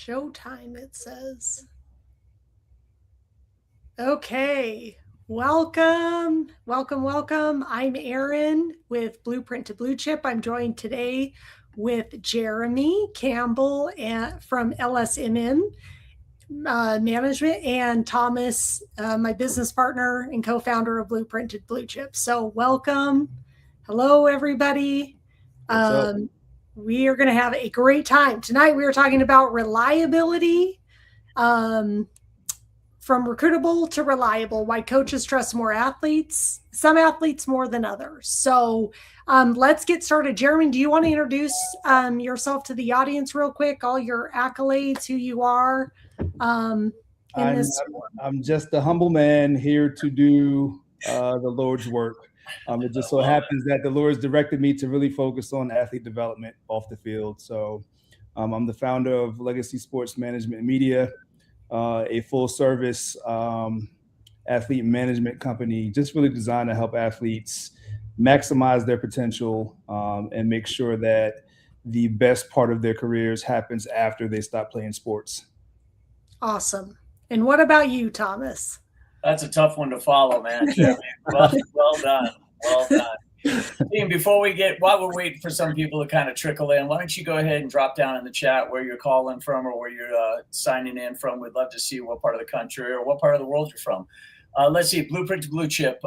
Showtime, it says. Okay. Welcome. I'm Erin with Blueprint to Blue Chip. I'm joined today with Jeremy Campbell from LSMM Management and Thomas, my business partner and co-founder of Blueprint to Blue Chip. So welcome. Hello, everybody. What's up? We are going to have a great time. Tonight we are talking about reliability. From recruitable to reliable, why coaches trust more athletes, some athletes more than others. So let's get started. Jeremy, do you want to introduce yourself to the audience real quick, all your accolades, who you are in this? I'm just a humble man here to do the Lord's work. It just so happens that the Lord's directed me to really focus on athlete development off the field. So I'm the founder of Legacy Sports Management and Media, a full service athlete management company, just really designed to help athletes maximize their potential and make sure that the best part of their careers happens after they stop playing sports. Awesome. And what about you, Thomas? That's a tough one to follow, man, Jeremy. Well done. Well done. Team, while we're waiting for some people to kind of trickle in, why don't you go ahead and drop down in the chat where you're calling from or where you're signing in from. We'd love to see what part of the country or what part of the world you're from. Let's see, Blueprint to Blue Chip,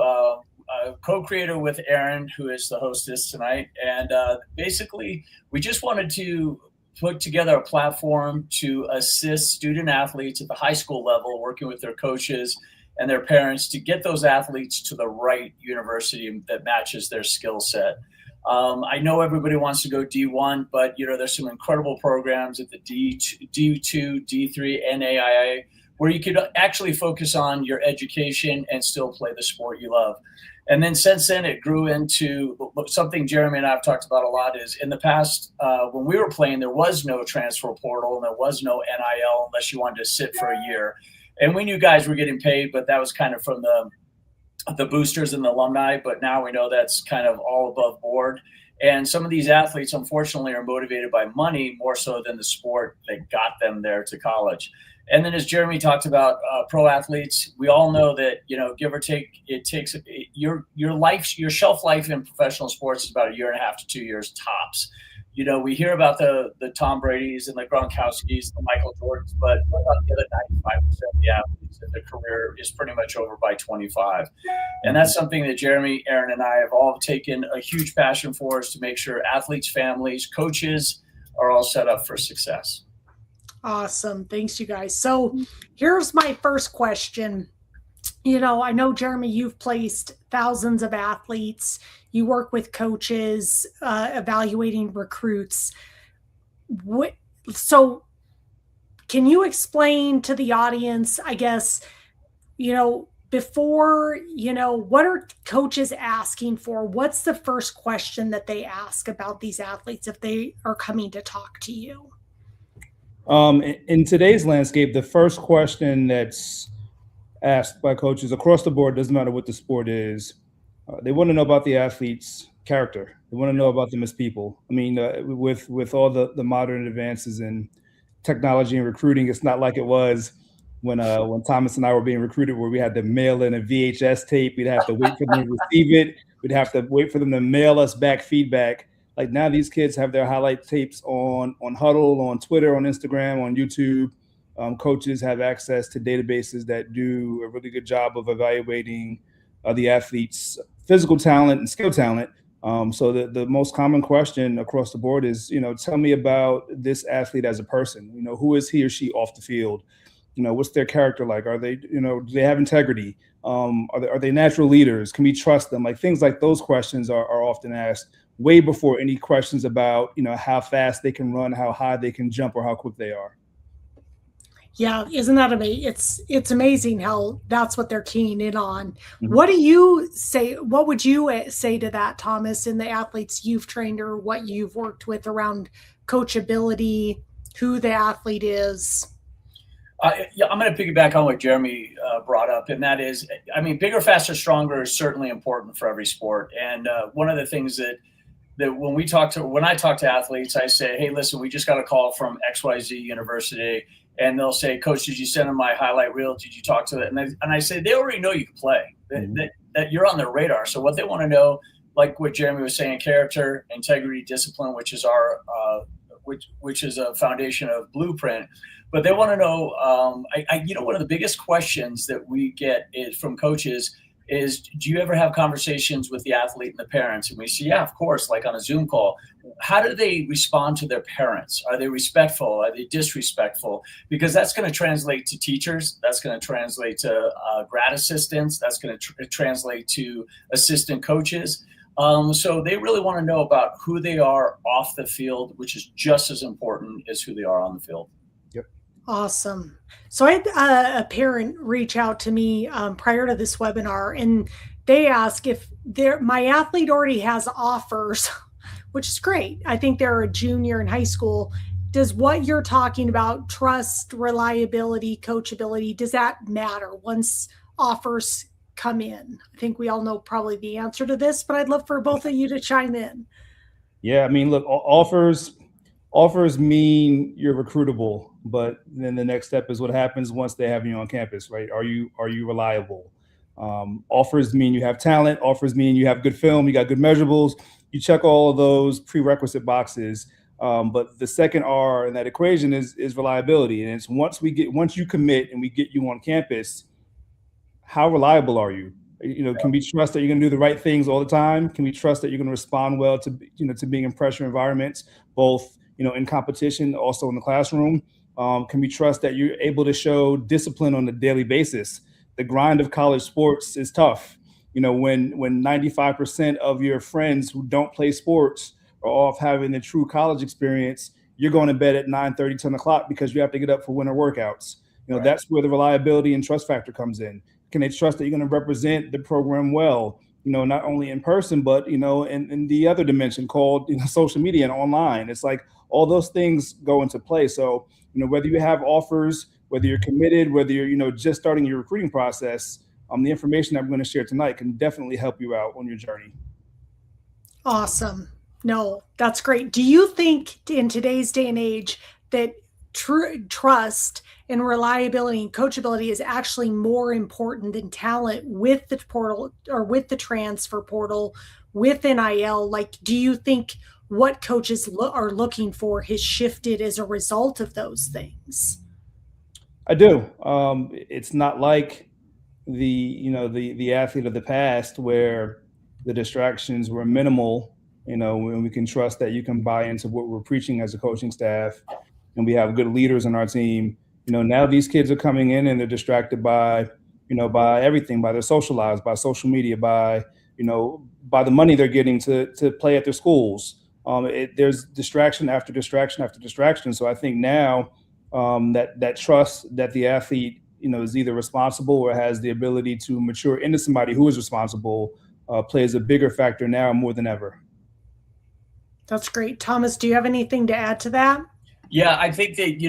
co-creator with Erin, who is the hostess tonight. And basically, we just wanted to put together a platform to assist student athletes at the high school level, working with their coaches and their parents to get those athletes to the right university that matches their skill set. I know everybody wants to go D1, but there's some incredible programs at the D2, D3, NAIA, where you could actually focus on your education and still play the sport you love. And then since then, it grew into something Jeremy and I have talked about a lot is in the past, when we were playing, there was no transfer portal and there was no NIL unless you wanted to sit for a year. And we knew guys were getting paid, but that was kind of from the boosters and the alumni. But now we know that's kind of all above board. And some of these athletes, unfortunately, are motivated by money more so than the sport that got them there to college. And then as Jeremy talked about pro athletes, we all know that, give or take, it takes your shelf life in professional sports is about 1.5 to 2 years tops. We hear about the Tom Brady's and the Gronkowski's, the Michael Jordans, but what about the other 95% of the athletes that their career is pretty much over by 25? And that's something that Jeremy, Erin, and I have all taken a huge passion for, is to make sure athletes, families, coaches are all set up for success. Awesome. Thanks, you guys. So here's my first question. I know, Jeremy, you've placed thousands of athletes. You work with coaches, evaluating recruits. So can you explain to the audience, I guess, before, what are coaches asking for? What's the first question that they ask about these athletes if they are coming to talk to you? In today's landscape, the first question that's asked by coaches across the board, doesn't matter what the sport is, they want to know about the athlete's character. They want to know about them as people. I mean, with all the modern advances in technology and recruiting, it's not like it was when Thomas and I were being recruited, where we had to mail in a VHS tape. We'd have to wait for them to receive it. We'd have to wait for them to mail us back feedback. Like now, these kids have their highlight tapes on Huddle, on Twitter, on Instagram, on YouTube. Coaches have access to databases that do a really good job of evaluating the athlete's physical talent and skill talent. So the most common question across the board is, tell me about this athlete as a person. Who is he or she off the field? What's their character like? Are they, do they have integrity? Are they natural leaders? Can we trust them? Like things like those questions are often asked way before any questions about, how fast they can run, how high they can jump, or how quick they are. Yeah, isn't that amazing? It's amazing how that's what they're keying in on. Mm-hmm. What do you say? What would you say to that, Thomas, in the athletes you've trained or what you've worked with around coachability, who the athlete is? Yeah, I'm going to piggyback on what Jeremy brought up, and that is, bigger, faster, stronger is certainly important for every sport. And one of the things that that when I talk to athletes, I say, hey, listen, we just got a call from XYZ University, and they'll say, Coach, did you send them my highlight reel? Did you talk to them? And I say, they already know you can play, that you're on their radar. So what they want to know, like what Jeremy was saying, character, integrity, discipline, which is our which is a foundation of Blueprint. But they want to know, one of the biggest questions that we get is from coaches is, do you ever have conversations with the athlete and the parents? And we say, yeah, of course, like on a Zoom call. How do they respond to their parents? Are they respectful? Are they disrespectful? Because that's going to translate to teachers. That's going to translate to grad assistants. That's going to translate to assistant coaches. So they really want to know about who they are off the field, which is just as important as who they are on the field. Yep. Awesome. So I had a parent reach out to me prior to this webinar, and they ask if my athlete already has offers, which is great. I think they're a junior in high school. Does what you're talking about, trust, reliability, coachability, does that matter once offers come in? I think we all know probably the answer to this, but I'd love for both of you to chime in. Yeah, I mean, look, offers mean you're recruitable, but then the next step is what happens once they have you on campus, right? Are you reliable? Offers mean you have talent. Offers mean you have good film. You got good measurables. You check all of those prerequisite boxes. But the second R in that equation is reliability, and it's once you commit and we get you on campus, how reliable are you? Can we trust that you're going to do the right things all the time? Can we trust that you're going to respond well to being in pressure environments, both in competition, also in the classroom? Can we trust that you're able to show discipline on a daily basis? The grind of college sports is tough. When 95% of your friends who don't play sports are off having the true college experience, you're going to bed at 9:30, 10 o'clock because you have to get up for winter workouts. Right. That's where the reliability and trust factor comes in. Can they trust that you're going to represent the program well, not only in person, but, in the other dimension called, social media and online? It's like all those things go into play. So, whether you have offers, whether you're committed, whether you're, just starting your recruiting process, the information that I'm going to share tonight can definitely help you out on your journey. Awesome. No, that's great. Do you think in today's day and age that trust and reliability and coachability is actually more important than talent with the portal or with the transfer portal, with NIL? Like, do you think what coaches are looking for has shifted as a result of those things? I do. It's not like the athlete of the past where the distractions were minimal, when we can trust that you can buy into what we're preaching as a coaching staff, and we have good leaders on our team. Now these kids are coming in and they're distracted by everything, by their social lives, by social media, by the money they're getting to play at their schools. There's distraction after distraction after distraction. So I think now that trust that the athlete, is either responsible or has the ability to mature into somebody who is responsible, plays a bigger factor now more than ever. That's great. Thomas, do you have anything to add to that? Yeah, I think that,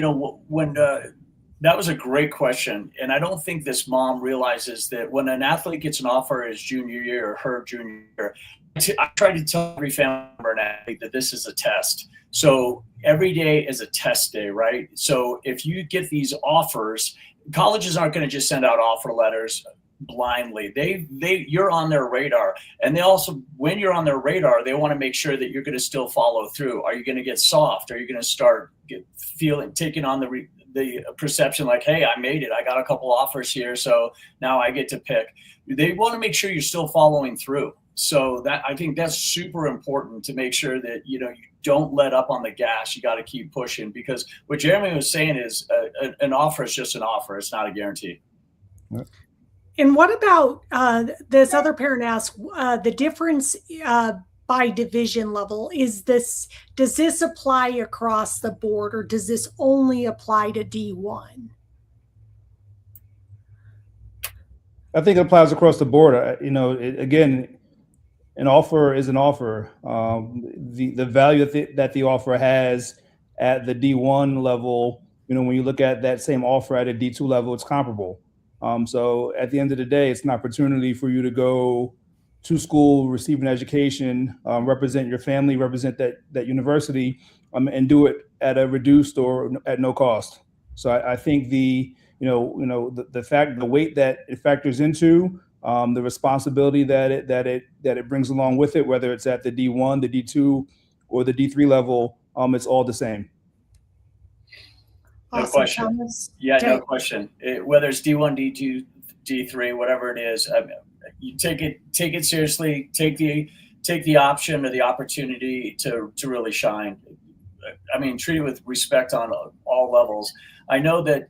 when that was a great question. And I don't think this mom realizes that when an athlete gets an offer his junior year or her junior year, I try to tell every family member and athlete that this is a test. So every day is a test day, right? So if you get these offers, colleges aren't going to just send out offer letters blindly. You're on their radar. And they also, when you're on their radar, they want to make sure that you're going to still follow through. Are you going to get soft? Are you going to start taking on the perception like, hey, I made it. I got a couple offers here, so now I get to pick. They want to make sure you're still following through. So that, I think that's super important to make sure that, you don't let up on the gas. You got to keep pushing, because what Jeremy was saying is an offer is just an offer. It's not a guarantee. Yep. And what about this other parent asked the difference by division level? Does this apply across the board, or does this only apply to D1? I think it applies across the board. Again, an offer is an offer. The value that the offer has at the D1 level, when you look at that same offer at a D2 level, it's comparable. So at the end of the day, it's an opportunity for you to go to school, receive an education, represent your family, represent that university, and do it at a reduced or at no cost. So I think the weight that it factors into, the responsibility that it brings along with it, whether it's at the D1, the D2, or the D3 level, it's all the same. No Awesome, question. Thomas. Yeah, Okay. no question. Whether it's D1, D2, D3, whatever it is, you take it seriously. Take the option or the opportunity to really shine. I mean, treat it with respect on all levels. I know that,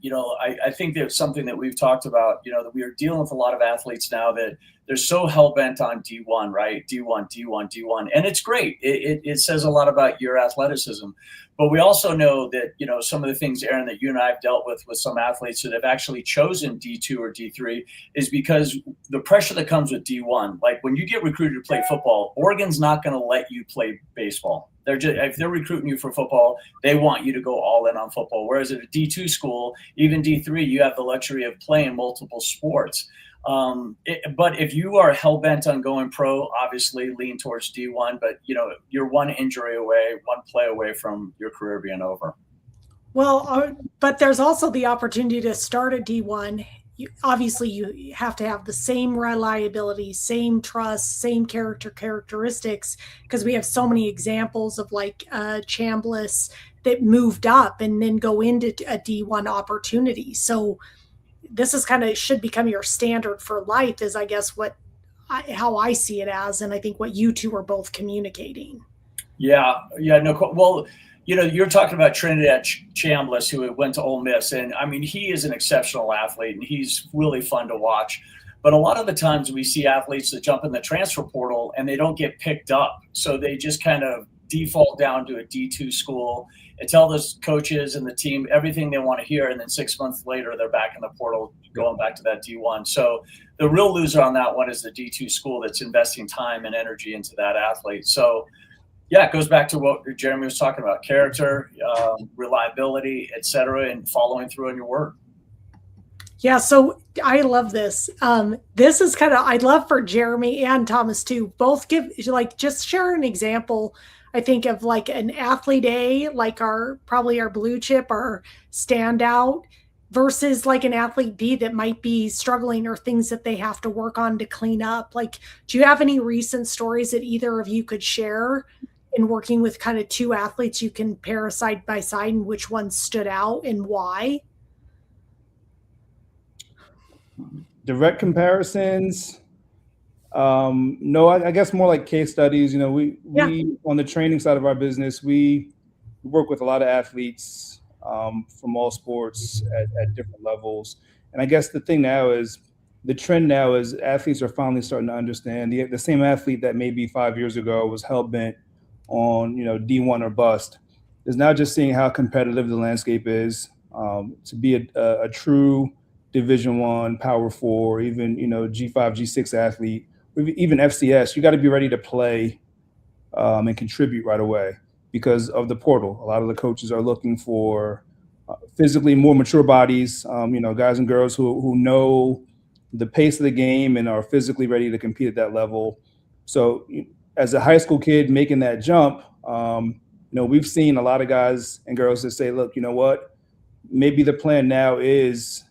I think there's something that we've talked about, that we are dealing with a lot of athletes now that they're so hell bent on D1, right? D1, D1, D1. And it's great. It says a lot about your athleticism. But we also know that, some of the things, Aaron, that you and I have dealt with some athletes that have actually chosen D2 or D3 is because the pressure that comes with D1, like when you get recruited to play football, Oregon's not going to let you play baseball. If they're recruiting you for football, they want you to go all in on football. Whereas at a D2 school, even D3, you have the luxury of playing multiple sports. But if you are hell bent on going pro, obviously lean towards D1. But you're one injury away, one play away from your career being over. Well, but there's also the opportunity to start at D1. Obviously, you have to have the same reliability, same trust, same characteristics, because we have so many examples of like Chambliss that moved up and then go into a D1 opportunity. So this is should become your standard for life, is I guess how I see it as, and I think what you two are both communicating. Yeah, no. Well, you're talking about Trinidad Chambliss, who went to Ole Miss, and I mean, he is an exceptional athlete, and he's really fun to watch. But a lot of the times we see athletes that jump in the transfer portal and they don't get picked up, so they just kind of default down to a D2 school and tell those coaches and the team everything they want to hear, and then 6 months later they're back in the portal going back to that D1. So the real loser on that one is the D2 school that's investing time and energy into that athlete. So yeah, it goes back to what Jeremy was talking about: character, reliability, etc., and following through on your word. Yeah, so I love this. This is I'd love for Jeremy and Thomas to both just share an example, I think, of like an athlete A, like probably our blue chip, our standout, versus like an athlete B that might be struggling or things that they have to work on to clean up. Like, do you have any recent stories that either of you could share in working with two athletes you can pair side by side, and which one stood out and why? Direct comparisons. No, I guess more like case studies. We on the training side of our business, we work with a lot of athletes from all sports at different levels. And I guess the trend now is athletes are finally starting to understand the same athlete that maybe 5 years ago was hell bent on D1 or bust is now just seeing how competitive the landscape is. To be a true Division I, Power 4, even G5, G6 athlete, even FCS, you got to be ready to play and contribute right away because of the portal. A lot of the coaches are looking for physically more mature bodies, guys and girls who know the pace of the game and are physically ready to compete at that level. So as a high school kid making that jump, we've seen a lot of guys and girls that say, look, you know what, maybe the plan now is,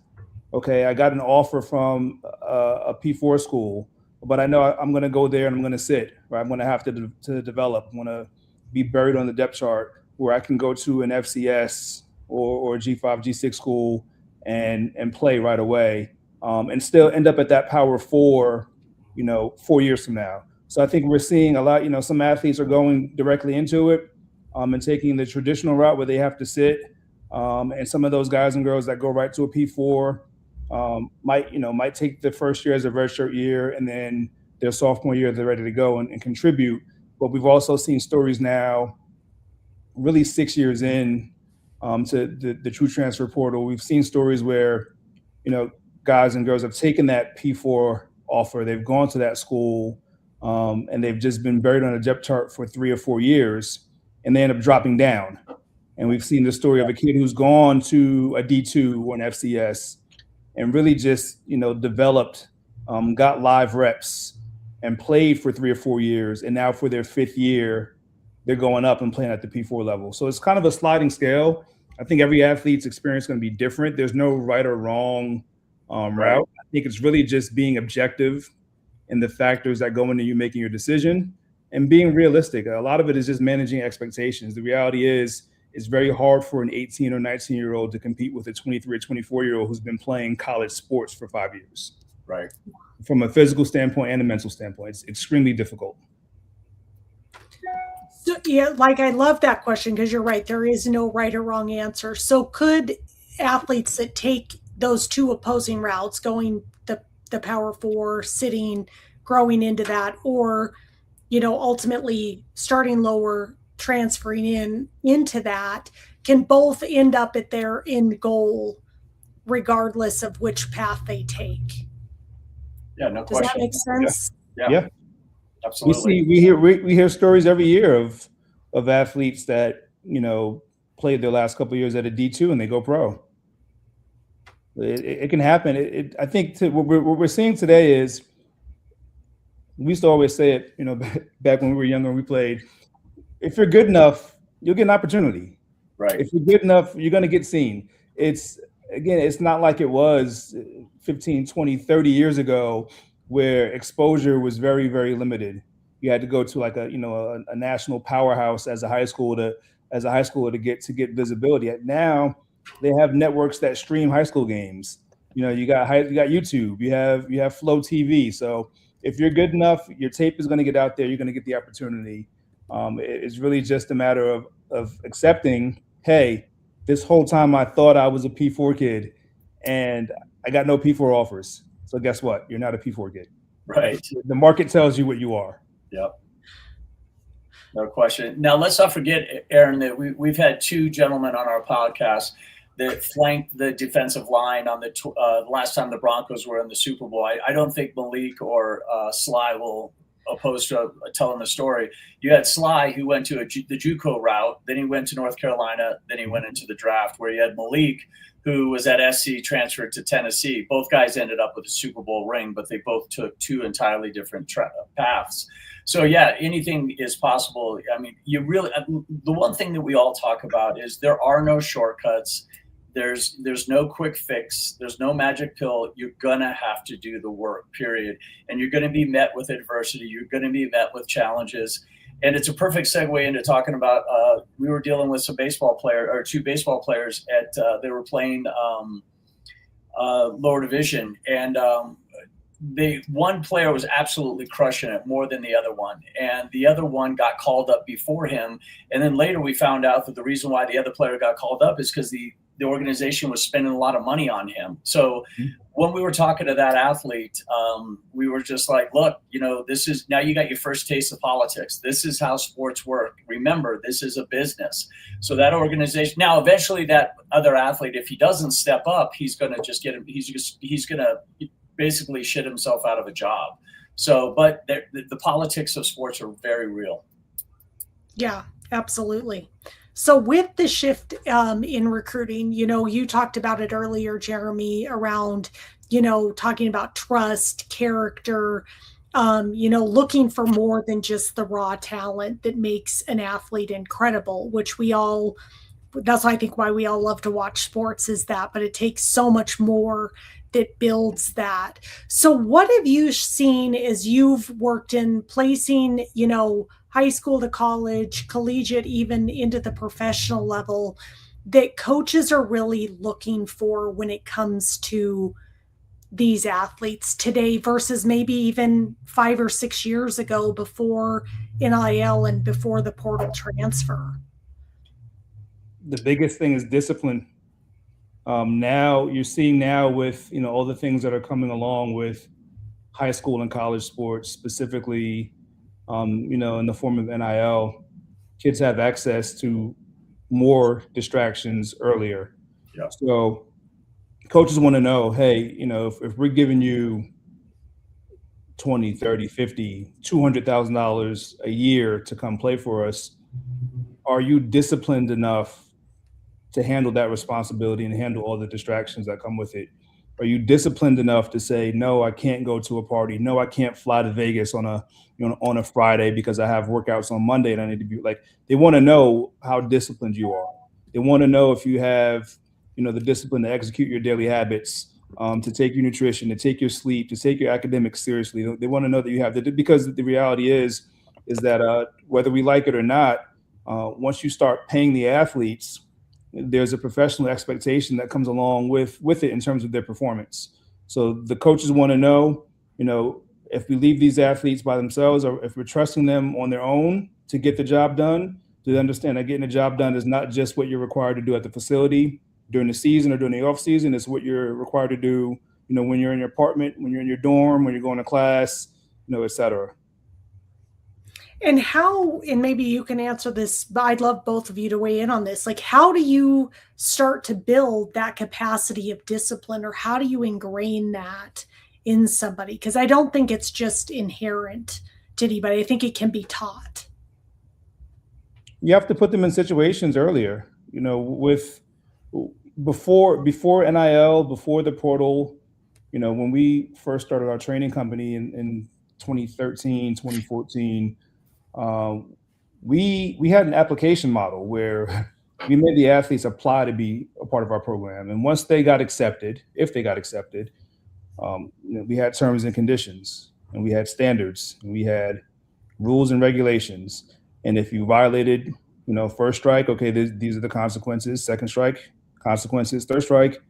okay, I got an offer from a P4 school, but I know I'm going to go there and I'm going to sit, right? I'm going to have to develop. I'm going to be buried on the depth chart where I can go to an FCS or G5, G6 school and play right away and still end up at that Power 4, 4 years from now. So I think we're seeing a lot, some athletes are going directly into it and taking the traditional route where they have to sit. And some of those guys and girls that go right to a P4 might take the first year as a redshirt year, and then their sophomore year they're ready to go and contribute. But we've also seen stories now, really 6 years in to the true transfer portal. We've seen stories where guys and girls have taken that P4 offer, they've gone to that school, and they've just been buried on a depth chart for 3 or 4 years, and they end up dropping down. And we've seen the story of a kid who's gone to a D2 or an FCS and really just, developed, got live reps and played for 3 or 4 years, and now for their 5th year, they're going up and playing at the P4 level. So it's kind of a sliding scale. I think every athlete's experience is going to be different. There's no right or wrong route. I think it's really just being objective in the factors that go into you making your decision and being realistic. A lot of it is just managing expectations. The reality is it's very hard for an 18 or 19-year-old to compete with a 23 or 24-year-old who's been playing college sports for 5 years. Right. From a physical standpoint and a mental standpoint, it's extremely difficult. So, yeah, like I love that question because you're right. There is no right or wrong answer. So could athletes that take those two opposing routes, going the Power Four, sitting, growing into that, or, ultimately starting lower, transferring into that, can both end up at their end goal regardless of which path they take? Yeah, no Does question. that make sense? Yeah. Absolutely. We hear stories every year of athletes that played their last couple of years at a D2 and they go pro. It can happen. I think what we're seeing today is, we used to always say it, back when we were younger and we played, if you're good enough, you'll get an opportunity. Right. If you're good enough, you're going to get seen. It's not like it was 15, 20, 30 years ago where exposure was very, very limited. You had to go to like a national powerhouse as a high schooler to get visibility. Now they have networks that stream high school games. You got YouTube, you have Flow TV. So if you're good enough, your tape is going to get out there. You're going to get the opportunity. It's really just a matter of accepting, hey, this whole time I thought I was a P4 kid and I got no P4 offers. So guess what? You're not a P4 kid. Right. The market tells you what you are. Yep. No question. Now, let's not forget, Aaron, that we've had two gentlemen on our podcast that flanked the defensive line on the last time the Broncos were in the Super Bowl. I don't think Malik or Sly will oppose to telling the story. You had Sly, who went to the JUCO route, then he went to North Carolina, then he went into the draft, where you had Malik, who was at SC, transferred to Tennessee. Both guys ended up with a Super Bowl ring, but they both took two entirely different paths. So yeah, anything is possible. I mean, the one thing that we all talk about is there are no shortcuts. There's no quick fix. There's no magic pill. You're going to have to do the work, period. And you're going to be met with adversity. You're going to be met with challenges. And it's a perfect segue into talking about, we were dealing with two baseball players they were playing lower division. And one player was absolutely crushing it more than the other one. And the other one got called up before him. And then later we found out that the reason why the other player got called up is because the organization was spending a lot of money on him. So when we were talking to that athlete, we were just like, look, this is, now you got your first taste of politics. This is how sports work. Remember, this is a business. So that organization, now eventually that other athlete, if he doesn't step up, he's going to just he's going to basically shit himself out of a job. So, but the politics of sports are very real. Yeah, absolutely. So with the shift in recruiting, you talked about it earlier, Jeremy, around, talking about trust, character, looking for more than just the raw talent that makes an athlete incredible, which that's I think why we all love to watch sports, is that, but it takes so much more that builds that. So what have you seen as you've worked in placing, high school to college, collegiate, even into the professional level, that coaches are really looking for when it comes to these athletes today versus maybe even 5 or 6 years ago, before NIL and before the portal transfer? The biggest thing is discipline. Now you're seeing with all the things that are coming along with high school and college sports, specifically in the form of NIL, kids have access to more distractions earlier. Yeah. So coaches want to know, hey, if we're giving you $20, $30, $50, $200,000 a year to come play for us, are you disciplined enough to handle that responsibility and handle all the distractions that come with it? Are you disciplined enough to say, no, I can't go to a party. No, I can't fly to Vegas on a Friday because I have workouts on Monday and I need to be like, they want to know how disciplined you are. They want to know if you have, the discipline to execute your daily habits, to take your nutrition, to take your sleep, to take your academics seriously. They want to know that you have that, because the reality is that whether we like it or not, once you start paying the athletes, there's a professional expectation that comes along with it in terms of their performance. So the coaches want to know, if we leave these athletes by themselves, or if we're trusting them on their own to get the job done, to understand that getting the job done is not just what you're required to do at the facility during the season or during the off season. It's what you're required to do, when you're in your apartment, when you're in your dorm, when you're going to class, et cetera. And and maybe you can answer this, but I'd love both of you to weigh in on this. Like, how do you start to build that capacity of discipline, or how do you ingrain that in somebody? Because I don't think it's just inherent to anybody. I think it can be taught. You have to put them in situations earlier, with before NIL, before the portal, when we first started our training company in 2013, 2014, we had an application model where we made the athletes apply to be a part of our program. And once they got accepted, if they got accepted, we had terms and conditions, and we had standards, and we had rules and regulations. And if you violated, first strike, okay, these are the consequences. Second strike, consequences. Third strike,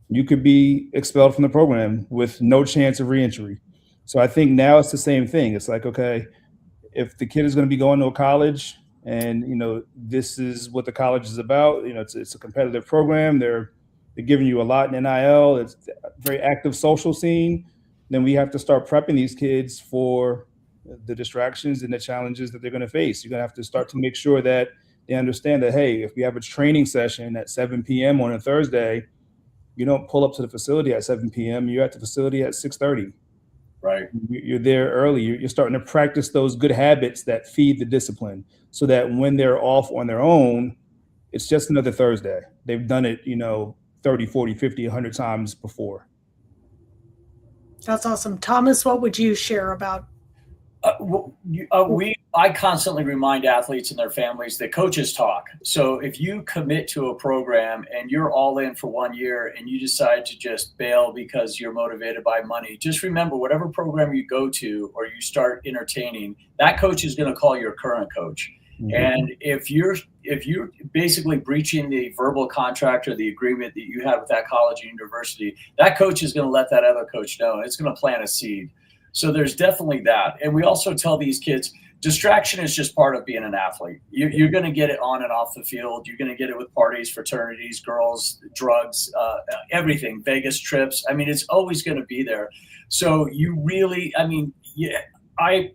you could be expelled from the program with no chance of reentry. So I think now it's the same thing. It's like, okay, if the kid is going to be going to a college, and this is what the college is about, it's a competitive program. They're giving you a lot in NIL. It's a very active social scene. Then we have to start prepping these kids for the distractions and the challenges that they're going to face. You're going to have to start to make sure that they understand that, hey, if we have a training session at 7 p.m. on a Thursday, you don't pull up to the facility at 7 p.m. You're at the facility at 6:30. Right. You're there early. You're starting to practice those good habits that feed the discipline, so that when they're off on their own, it's just another Thursday. They've done it, 30, 40, 50, 100 times before. That's awesome. Thomas, what would you share about? I constantly remind athletes and their families that coaches talk. So if you commit to a program and you're all in for 1 year and you decide to just bail because you're motivated by money, just remember, whatever program you go to or you start entertaining, that coach is going to call your current coach. Mm-hmm. And if you're basically breaching the verbal contract or the agreement that you had with that college or university, that coach is going to let that other coach know, and it's going to plant a seed. So there's definitely that. And we also tell these kids, distraction is just part of being an athlete. You're going to get it on and off the field. You're going to get it with parties, fraternities, girls, drugs, everything, Vegas trips. I mean, it's always going to be there. So you really, I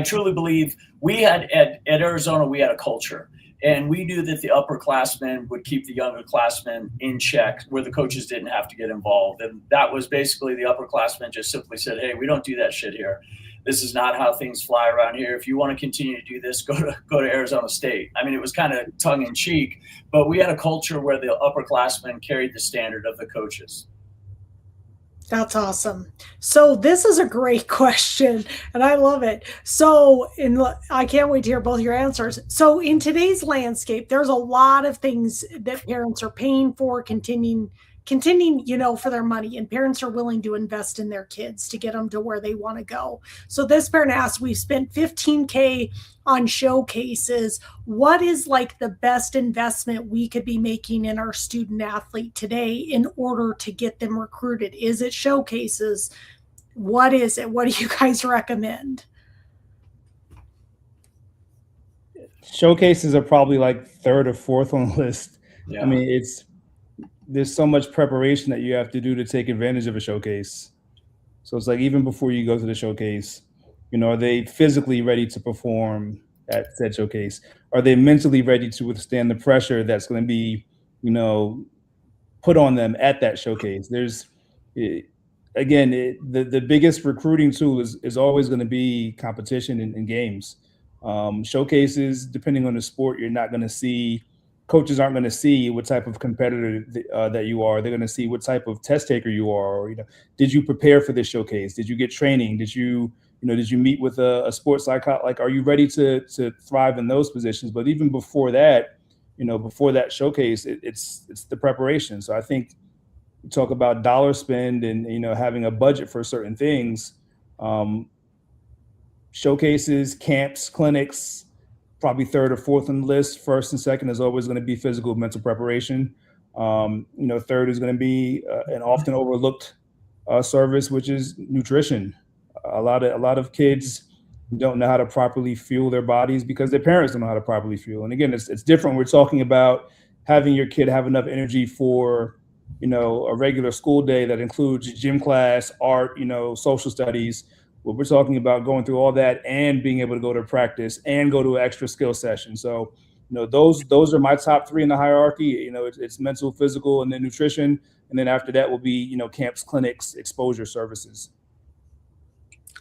truly believe we had at Arizona, we had a culture. And we knew that the upperclassmen would keep the younger classmen in check, where the coaches didn't have to get involved. And that was basically the upperclassmen just simply said, hey, we don't do that shit here. This is not how things fly around here. If you want to continue to do this, go to Arizona State. I mean, it was kind of tongue in cheek, but we had a culture where the upperclassmen carried the standard of the coaches. That's awesome. So this is a great question, and I love it. So I can't wait to hear both your answers. So in today's landscape, there's a lot of things that parents are paying for, continuing, for their money, and parents are willing to invest in their kids to get them to where they want to go. So this parent asks, we've spent $15K on showcases. What is like the best investment we could be making in our student athlete today in order to get them recruited? Is it showcases? What is it? What do you guys recommend? Showcases are probably like third or fourth on the list. Yeah. I mean, there's so much preparation that you have to do to take advantage of a showcase. So it's like, even before you go to the showcase, are they physically ready to perform at said showcase? Are they mentally ready to withstand the pressure that's going to be, put on them at that showcase? The biggest recruiting tool is always going to be competition in games. Showcases, depending on the sport, you're not going to see coaches aren't going to see what type of competitor that you are. They're going to see what type of test taker you are. Or, did you prepare for this showcase? Did you get training? Did you meet with a sports psychologist? Like, are you ready to thrive in those positions? But even before that, before that showcase, it's the preparation. So I think you talk about dollar spend and, having a budget for certain things. Showcases, camps, clinics, probably third or fourth on the list. First and second is always going to be physical, mental preparation. Third is going to be an often overlooked service, which is nutrition. A lot of kids don't know how to properly fuel their bodies because their parents don't know how to properly fuel. And again, it's different. We're talking about having your kid have enough energy for, a regular school day that includes gym class, art, social studies. But we're talking about going through all that and being able to go to practice and go to an extra skill session. So, those are my top three in the hierarchy. It's mental, physical, and then nutrition. And then after that will be, camps, clinics, exposure services.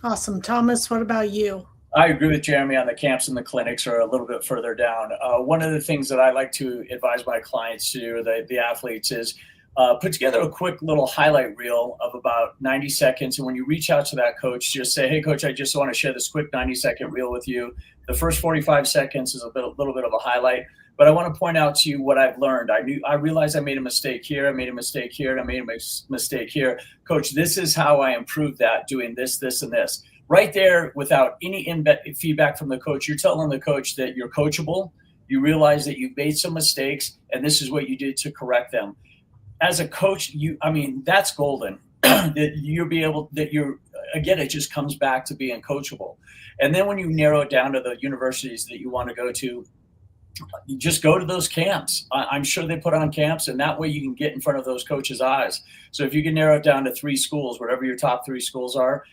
Awesome. Thomas, what about you? I agree with Jeremy on the camps and the clinics are a little bit further down. One of the things that I like to advise my clients to do, or the athletes, is put together a quick little highlight reel of about 90 seconds. And when you reach out to that coach, just say, hey, coach, I just want to share this quick 90-second reel with you. The first 45 seconds is a little bit of a highlight. But I want to point out to you what I've learned. I realized I made a mistake here. I made a mistake here. And I made a mistake here. Coach, this is how I improved that, doing this, this, and this. Right there, without any feedback from the coach, you're telling the coach that you're coachable. You realize that you've made some mistakes, and this is what you did to correct them. As a coach, that's golden. Again, it just comes back to being coachable. And then when you narrow it down to the universities that you want to go to, you just go to those camps. I'm sure they put on camps, and that way you can get in front of those coaches' eyes. So if you can narrow it down to 3 schools, whatever your top 3 schools are,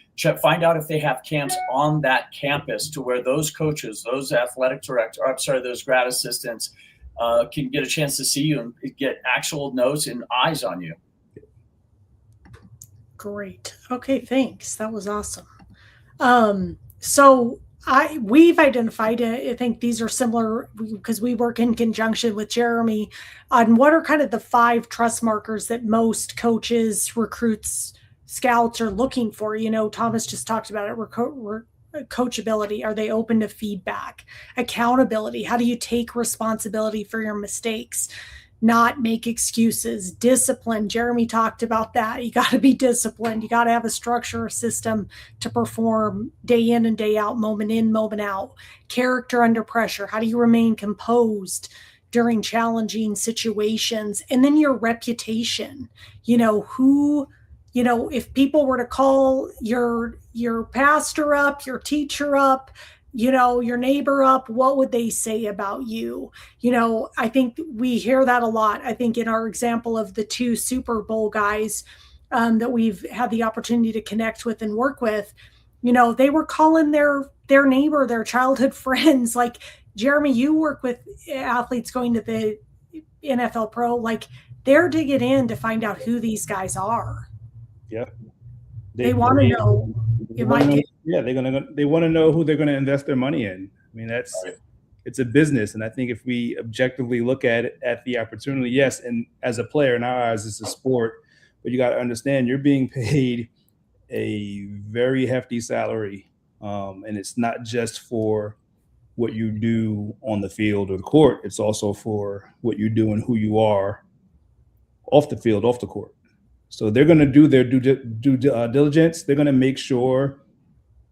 find out if they have camps on that campus to where those coaches, those athletic those grad assistants can get a chance to see you and get actual notes and eyes on you. Great. Okay, thanks. That was awesome. So we've identified, I think these are similar because we work in conjunction with Jeremy on what are kind of the 5 trust markers that most coaches, recruits, scouts are looking for. Thomas just talked about it. Coachability. Are they open to feedback? Accountability. How do you take responsibility for your mistakes? Not make excuses. Discipline. Jeremy talked about that. You got to be disciplined. You got to have a structure or system to perform day in and day out, moment in, moment out. Character under pressure. How do you remain composed during challenging situations? And then your reputation. If people were to call your pastor up, your teacher up, your neighbor up, what would they say about you? I think we hear that a lot. I think in our example of the 2 Super Bowl guys that we've had the opportunity to connect with and work with, they were calling their neighbor, their childhood friends. Like, Jeremy, you work with athletes going to the NFL Pro, like they're digging in to find out who these guys are. Yeah. They want to know. They want to know who they're going to invest their money in. It's a business. And I think if we objectively look at the opportunity, yes. And as a player, in our eyes, it's a sport, but you got to understand you're being paid a very hefty salary. And it's not just for what you do on the field or the court. It's also for what you do and who you are off the field, off the court. So they're going to do their due diligence. They're going to make sure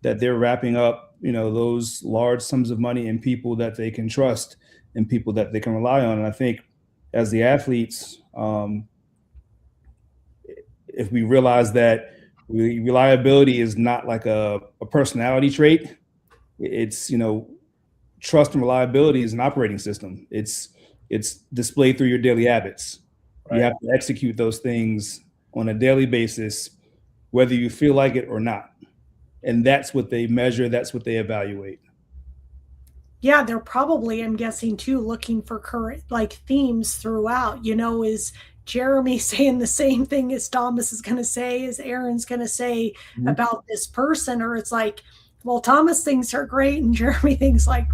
that they're wrapping up, those large sums of money in people that they can trust and people that they can rely on. And I think as the athletes, if we realize that reliability is not like a personality trait, it's, trust and reliability is an operating system. It's displayed through your daily habits. Right. You have to execute those things on a daily basis, whether you feel like it or not. And that's what they measure. That's what they evaluate. Yeah, they're probably, I'm guessing too, looking for current themes throughout. Is Jeremy saying the same thing as Thomas is going to say, as Aaron's going to say about this person? Or it's like, Well, Thomas thinks are great, and Jeremy thinks like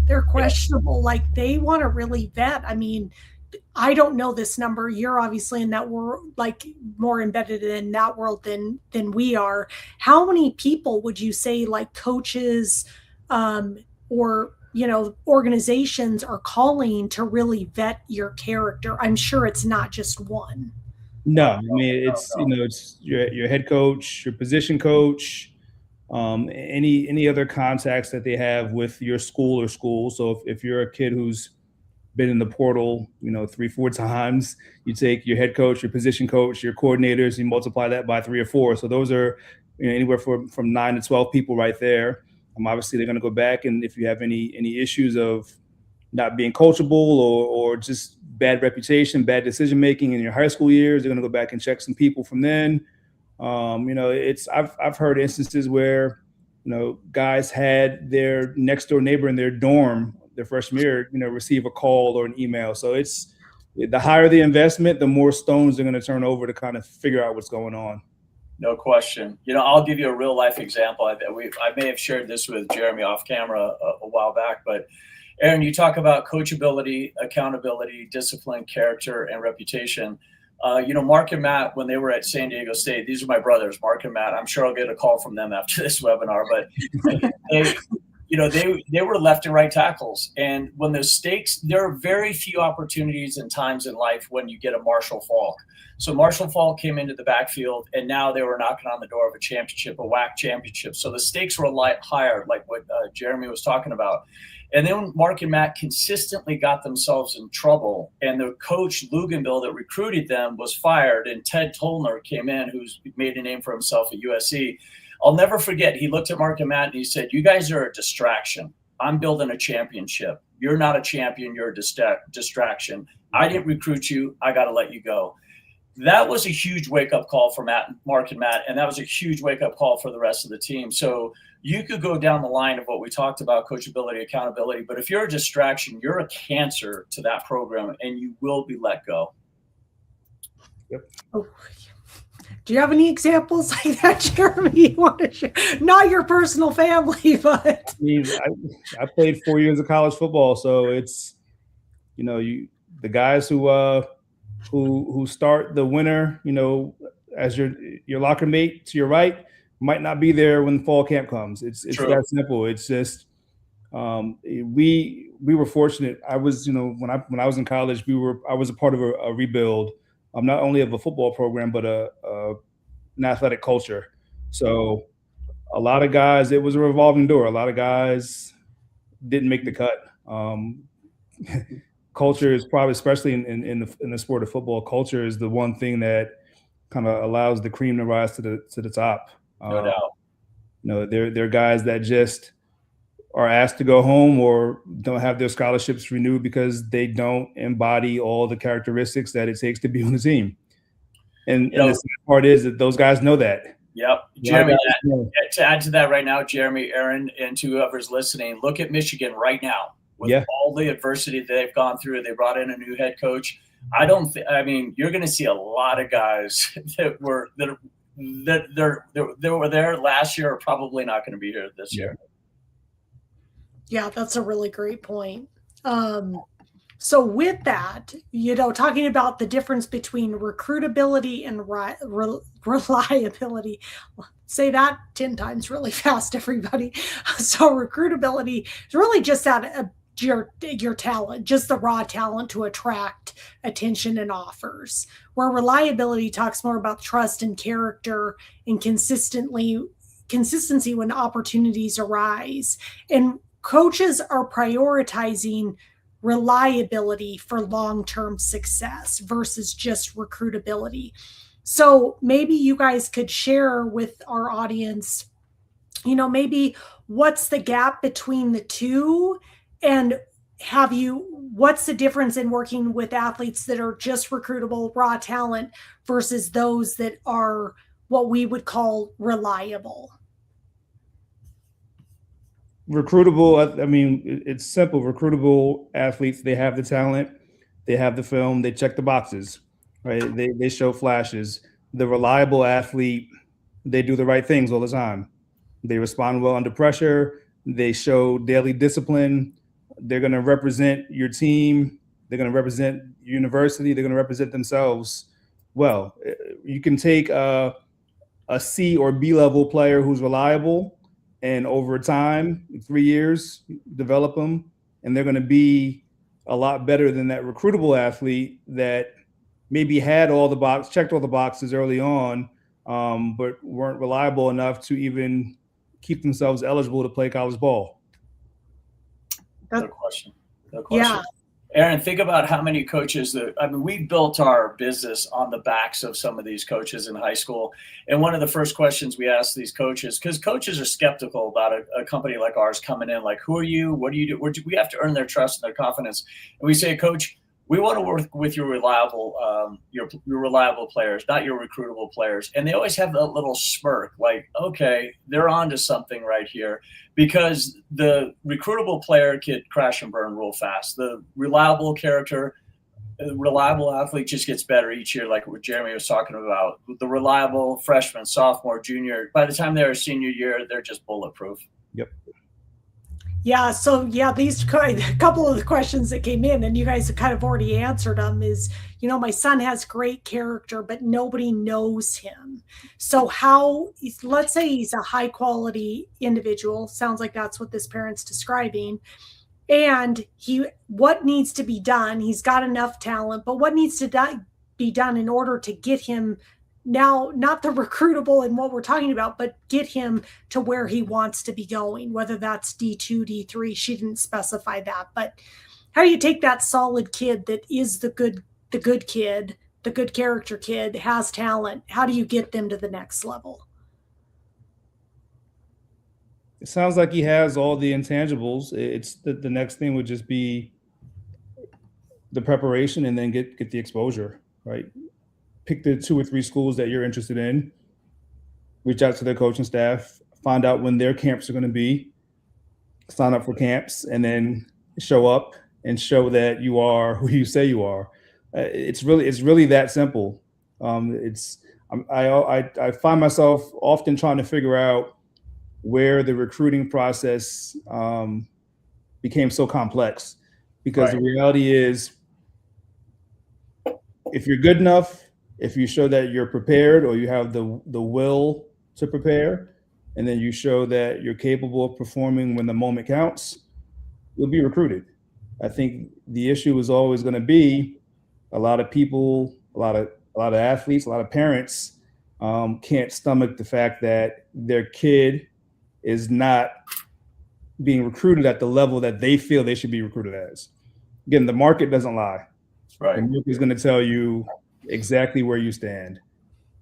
they're questionable. Like they want to really vet. I mean, I don't know this number. You're obviously in that world, like more embedded in that world than we are. How many people would you say, like coaches, or organizations are calling to really vet your character? I'm sure it's not just one. No, Oh, I mean it's it's your head coach, your position coach, any other contacts that they have with your school or school. So if you're a kid who's been in the portal, 3, 4 times, you take your head coach, your position coach, your coordinators, you multiply that by 3 or 4. So those are anywhere from 9 to 12 people right there. Obviously, they're going to go back, and if you have any issues of not being coachable or just bad reputation, bad decision making in your high school years, they're going to go back and check some people from then. I've heard instances where guys had their next door neighbor in their dorm their freshman year, receive a call or an email. So it's the higher the investment, the more stones they're going to turn over to kind of figure out what's going on. No question. I'll give you a real life example. I may have shared this with Jeremy off camera a while back, but Aaron, you talk about coachability, accountability, discipline, character, and reputation. Mark and Matt, when they were at San Diego State, these are my brothers, Mark and Matt. I'm sure I'll get a call from them after this webinar, but they were left and right tackles. And when the stakes, there are very few opportunities and times in life when you get a Marshall Faulk. So Marshall Faulk came into the backfield, and now they were knocking on the door of a championship, a WAC championship. So the stakes were a lot higher, like what Jeremy was talking about. And then Mark and Matt consistently got themselves in trouble. And the coach, Luganville, that recruited them was fired. And Ted Tollner came in, who's made a name for himself at USC. I'll never forget, he looked at Mark and Matt and he said, "You guys are a distraction. I'm building a championship. You're not a champion. You're a distraction. I didn't recruit you. I got to let you go." That was a huge wake-up call for Mark and Matt, and that was a huge wake-up call for the rest of the team. So you could go down the line of what we talked about, coachability, accountability, but if you're a distraction, you're a cancer to that program, and you will be let go. Yep. Oh. Do you have any examples like that, Jeremy, you want to share? Not your personal family, but I played 4 years of college football, so it's the guys who start the winter, as your locker mate to your right, might not be there when fall camp comes. It's that simple. It's just we were fortunate. I was when I was in college, I was a part of a rebuild, not only of a football program but an athletic culture. So a lot of guys, it was a revolving door. A lot of guys didn't make the cut. Culture is probably, especially in the sport of football, culture is the one thing that kind of allows the cream to rise to the top. No doubt. There are guys that just are asked to go home or don't have their scholarships renewed because they don't embody all the characteristics that it takes to be on the team. And the sad part is that those guys know that. Yep. Jeremy, to add to that right now, Jeremy, Aaron, and to whoever's listening, look at Michigan right now. With all the adversity that they've gone through, they brought in a new head coach. You're going to see a lot of guys that were there last year are probably not going to be here this year. Yeah, that's a really great point. So with that, talking about the difference between recruitability and reliability, say that 10 times really fast, everybody. So recruitability is really just that your talent, just the raw talent to attract attention and offers, where reliability talks more about trust and character and consistency when opportunities arise. And coaches are prioritizing reliability for long-term success versus just recruitability. So maybe you guys could share with our audience, maybe what's the gap between the two, and what's the difference in working with athletes that are just recruitable, raw talent versus those that are what we would call reliable? Recruitable, it's simple. Recruitable athletes, they have the talent, they have the film, they check the boxes, right? They show flashes. The reliable athlete, they do the right things all the time. They respond well under pressure. They show daily discipline. They're going to represent your team. They're going to represent your university. They're going to represent themselves well. You can take a C or B level player who's reliable, and over time, 3 years, develop them, and they're going to be a lot better than that recruitable athlete that maybe had checked all the boxes early on, but weren't reliable enough to even keep themselves eligible to play college ball. No question. No question. Yeah. Aaron, think about how many coaches we built our business on the backs of some of these coaches in high school. And one of the first questions we ask these coaches, because coaches are skeptical about a company like ours coming in, like, who are you? What do you do? We have to earn their trust and their confidence. And we say, Coach, we want to work with your reliable players, not your recruitable players. And they always have that little smirk, like, okay, they're on to something right here, because the recruitable player could crash and burn real fast. The reliable athlete just gets better each year, like what Jeremy was talking about. The reliable freshman, sophomore, junior, by the time they're a senior year, they're just bulletproof. Yep. Yeah. So these a couple of the questions that came in, and you guys have kind of already answered them, is, my son has great character, but nobody knows him. So let's say he's a high quality individual. Sounds like that's what this parent's describing. And what needs to be done? He's got enough talent, but what needs to be done in order to get him, now, not the recruitable and what we're talking about, but get him to where he wants to be going, whether that's D2, D3. She didn't specify that, but how do you take that solid kid that is the good kid, the good character kid, has talent? How do you get them to the next level? It sounds like he has all the intangibles. It's the next thing would just be the preparation, and then get the exposure, right? Pick the 2 or 3 schools that you're interested in, reach out to their coaching staff, find out when their camps are going to be, sign up for camps, and then show up and show that you are who you say you are. It's really that simple. I find myself often trying to figure out where the recruiting process became so complex, because the reality is, if you're good enough, if you show that you're prepared, or you have the will to prepare, and then you show that you're capable of performing when the moment counts, you'll be recruited. I think the issue is always going to be a lot of people, a lot of athletes, a lot of parents can't stomach the fact that their kid is not being recruited at the level that they feel they should be recruited as. Again, the market doesn't lie. Right. The market is going to tell you exactly where you stand.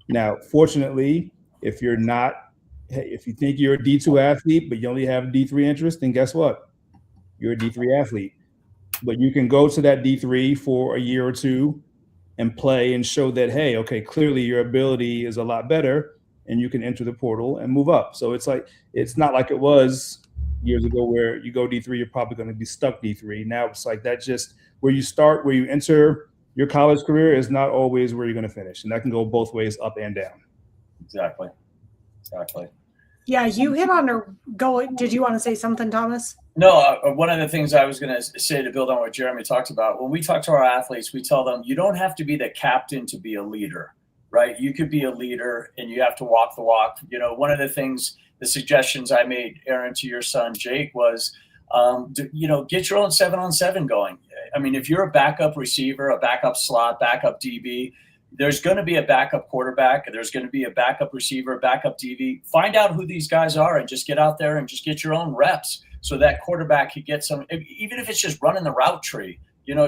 Now, fortunately, if you think you're a D2 athlete, but you only have D3 interest, then guess what? You're a D3 athlete. But you can go to that D3 for a year or two and play and show that, hey, okay, clearly your ability is a lot better, and you can enter the portal and move up. So it's not like it was years ago where you go D3, you're probably going to be stuck D3. Now it's like that, just where you start, where you enter your college career is not always where you're going to finish. And that can go both ways, up and down. Exactly. Yeah, you hit on did you want to say something, Thomas? No, one of the things I was going to say, to build on what Jeremy talked about, when we talk to our athletes, we tell them, you don't have to be the captain to be a leader, right? You could be a leader, and you have to walk the walk. One of the suggestions I made, Aaron, to your son, Jake, was, get your own 7-on-7 going. I mean, if you're a backup receiver, a backup slot, backup DB, there's going to be a backup quarterback, there's going to be a backup receiver, backup DB. Find out who these guys are and just get out there and just get your own reps, so that quarterback could get some, even if it's just running the route tree,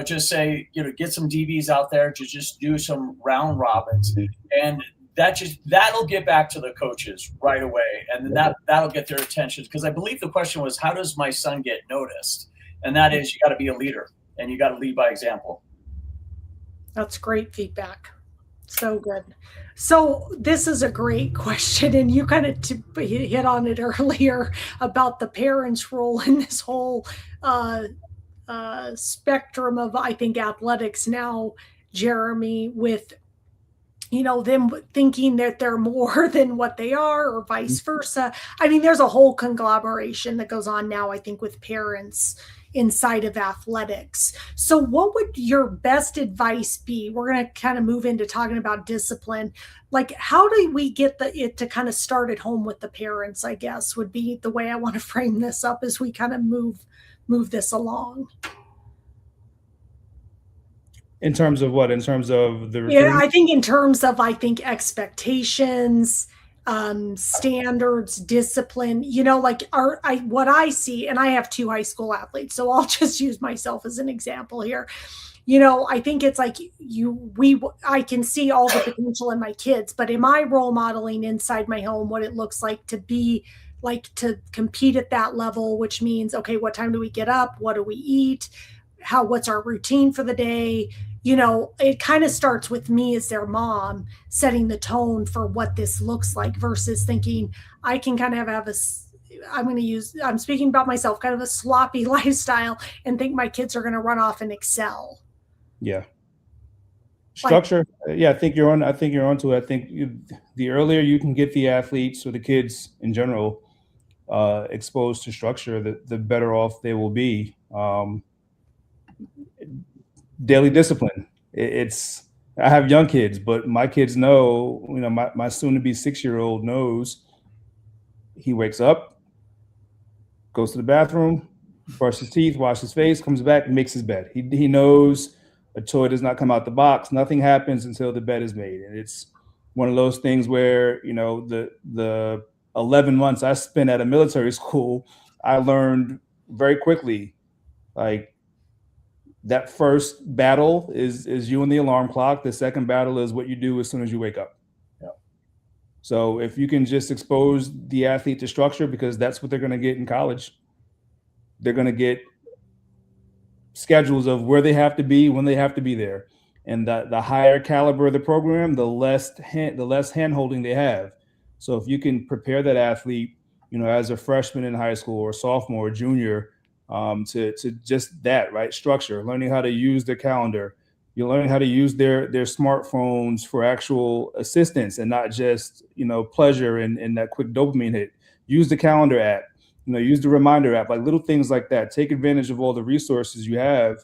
just say, get some DBs out there to just do some round robins. And that'll get back to the coaches right away. And then that'll get their attention. Because I believe the question was, how does my son get noticed? And that is, you got to be a leader, and you got to lead by example. That's great feedback. So good. So this is a great question, and you kind of hit on it earlier about the parents' role in this whole spectrum of, I think, athletics now, Jeremy, with them thinking that they're more than what they are, or vice versa. I mean, there's a whole conglomeration that goes on now, I think, with parents inside of athletics. So what would your best advice be? We're going to kind of move into talking about discipline. Like, how do we get it to kind of start at home with the parents, I guess, would be the way I want to frame this up as we kind of move this along. In terms of what? In terms of the recruiting? Yeah, I think in terms of, expectations, standards, discipline, like what I see, and I have 2 high school athletes, so I'll just use myself as an example here. I think it's like I can see all the potential in my kids, but am I role modeling inside my home what it looks like to be like to compete at that level, which means, okay, what time do we get up? What do we eat? What's our routine for the day? It kind of starts with me as their mom setting the tone for what this looks like versus thinking I can kind of have I'm speaking about myself, kind of a sloppy lifestyle and think my kids are going to run off and excel. Yeah. Structure. Yeah, I think you're onto it. I think the earlier you can get the athletes or the kids in general exposed to structure, the better off they will be. Daily discipline. I have young kids, but my kids know, my soon to be 6-year-old knows he wakes up, goes to the bathroom, brushes his teeth, washes his face, comes back, makes his bed. He knows a toy does not come out the box. Nothing happens until the bed is made. And it's one of those things where, the 11 months I spent at a military school, I learned very quickly, like, that first battle is you and the alarm clock. The second battle is what you do as soon as you wake up. Yeah. So if you can just expose the athlete to structure, because that's what they're going to get in college. They're going to get schedules of where they have to be, when they have to be there. And the higher caliber of the program, the less hand holding they have. So if you can prepare that athlete, as a freshman in high school or sophomore or junior, to just that, right? Structure, learning how to use their calendar. You're learning how to use their smartphones for actual assistance and not just, pleasure and that quick dopamine hit. Use the calendar app, use the reminder app, like little things like that. Take advantage of all the resources you have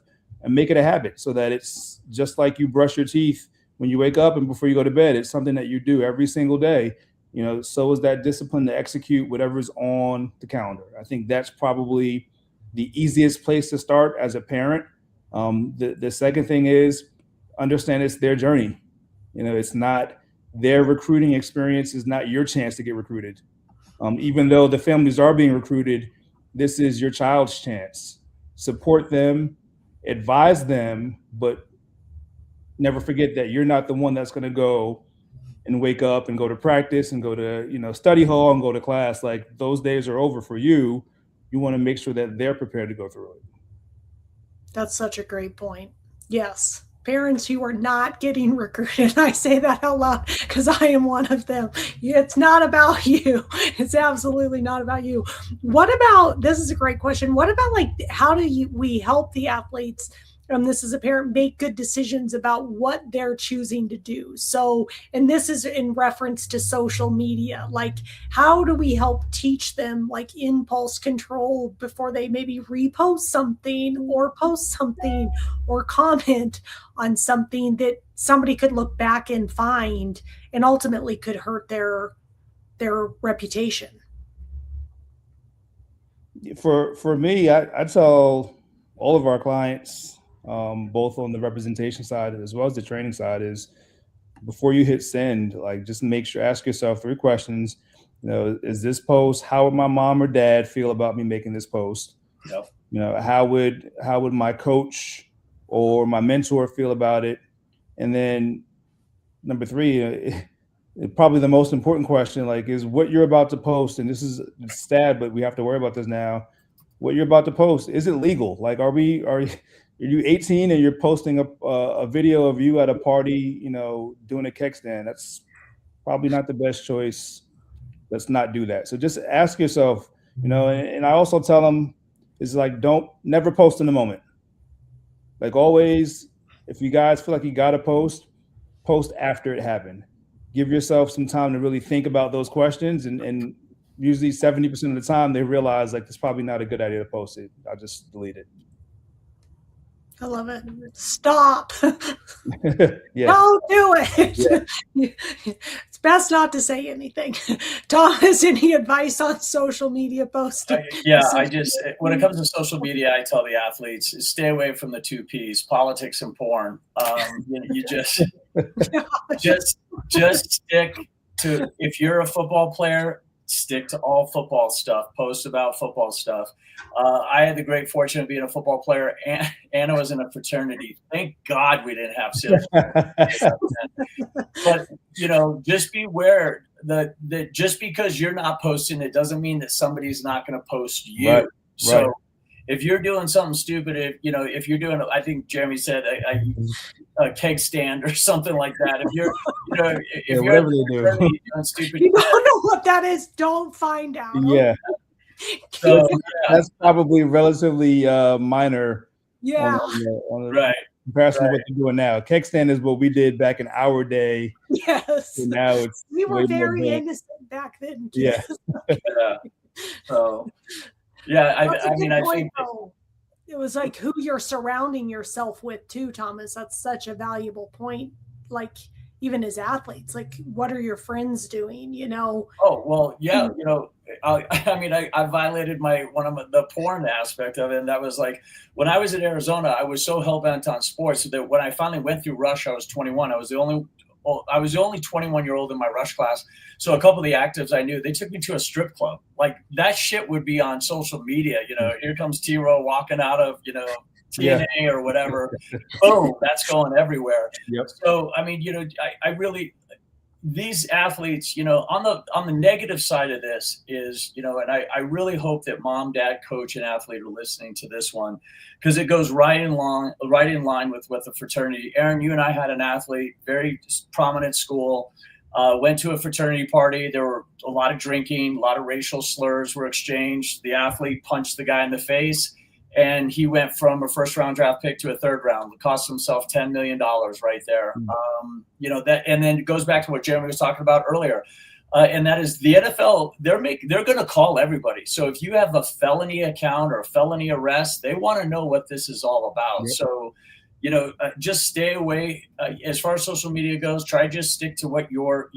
and make it a habit so that it's just like you brush your teeth when you wake up and before you go to bed. It's something that you do every single day. So is that discipline to execute whatever's on the calendar. I think that's probably the easiest place to start as a parent. The second thing is understand it's their journey. It's not their recruiting experience is not your chance to get recruited. Even though the families are being recruited, this is your child's chance. Support them, advise them, but never forget that you're not the one that's going to go and wake up and go to practice and go to, study hall and go to class. Like, those days are over for you. You want to make sure that they're prepared to go through it. That's such a great point. Yes. Parents who are not getting recruited. I say that out loud because I am one of them. It's not about you. It's absolutely not about you. What about, this is a great question. What about how do we help the athletes, this is a parent, make good decisions about what they're choosing to do? So, and this is in reference to social media, like how do we help teach them impulse control before they maybe repost something or post something or comment on something that somebody could look back and find and ultimately could hurt their reputation? For me, I tell all of our clients, both on the representation side as well as the training side, is before you hit send, just make sure, ask yourself 3 questions. Is this post, how would my mom or dad feel about me making this post? Yep. How would my coach or my mentor feel about it? And then number 3, probably the most important question, is what you're about to post, and this is sad, but we have to worry about this now. What you're about to post, is it legal? Are you 18 and you're posting a video of you at a party, doing a keg stand? That's probably not the best choice. Let's not do that. So just ask yourself, and I also tell them is never post in the moment. Always, if you guys feel like you got to post, post after it happened. Give yourself some time to really think about those questions, and usually 70% of the time they realize like it's probably not a good idea to post it. I'll just delete it. I love it. Stop. Yeah. Don't do it. Yeah. It's best not to say anything. Thomas, any advice on social media posting? I just, when it comes to social media, I tell the athletes, stay away from the two P's, politics and porn. You just stick to, if you're a football player, stick to all football stuff, post about football stuff. I had the great fortune of being a football player, and Anna was in a fraternity. Thank God we didn't have sales. But, just beware that just because you're not posting, it doesn't mean that somebody's not going to post you. Right. So if you're doing something stupid, if you're doing, I think Jeremy said a keg stand or something like that. If you're, if you're doing stupid, you don't know what that is, don't find out. Yeah. So that's probably relatively minor. Yeah. Right. Comparison to what they're doing now. Keg stand is what we did back in our day. Yes. And now it's we were very innocent back then. Yeah. So I mean, I think it was like who you're surrounding yourself with too, Thomas. That's such a valuable point. Like even as athletes, like what are your friends doing? Oh well, yeah. I mean, I violated the porn aspect of it, and that was like when I was in Arizona, I was so hell bent on sports that when I finally went through rush, I was 21. I was the only 21-year-old in my rush class. So a couple of the actives I knew, they took me to a strip club. Like that shit would be on social media. Here comes T-Row walking out of, TNA or whatever. Boom, that's going everywhere. Yep. So, I mean, I really, these athletes, on the negative side of this is, and I really hope that mom, dad, coach, and athlete are listening to this one, because it goes right in line with what the fraternity. Aaron, you and I had an athlete, very prominent school, went to a fraternity party. There were a lot of drinking, a lot of racial slurs were exchanged. The athlete punched the guy in the face, and he went from a first-round draft pick to a third-round. It cost himself $10 million right there. And then it goes back to what Jeremy was talking about earlier, and that is the NFL. They're going to call everybody. So if you have a felony account or a felony arrest, they want to know what this is all about. Yep. So, just stay away. As far as social media goes, try just stick to what your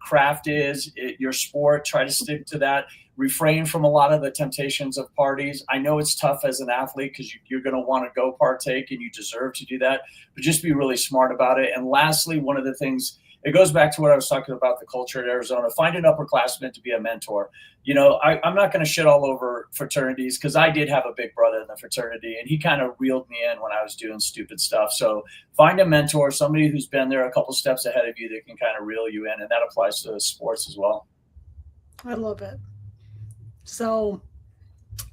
craft is, your sport. Try to stick to that. Refrain from a lot of the temptations of parties. I know it's tough as an athlete because you're going to want to go partake and you deserve to do that, but just be really smart about it. And lastly, one of the things, it goes back to what I was talking about, the culture at Arizona. Find an upperclassman to be a mentor. I'm not going to shit all over fraternities because I did have a big brother in the fraternity and he kind of reeled me in when I was doing stupid stuff. So find a mentor, somebody who's been there a couple steps ahead of you that can kind of reel you in. And that applies to sports as well. I love it. So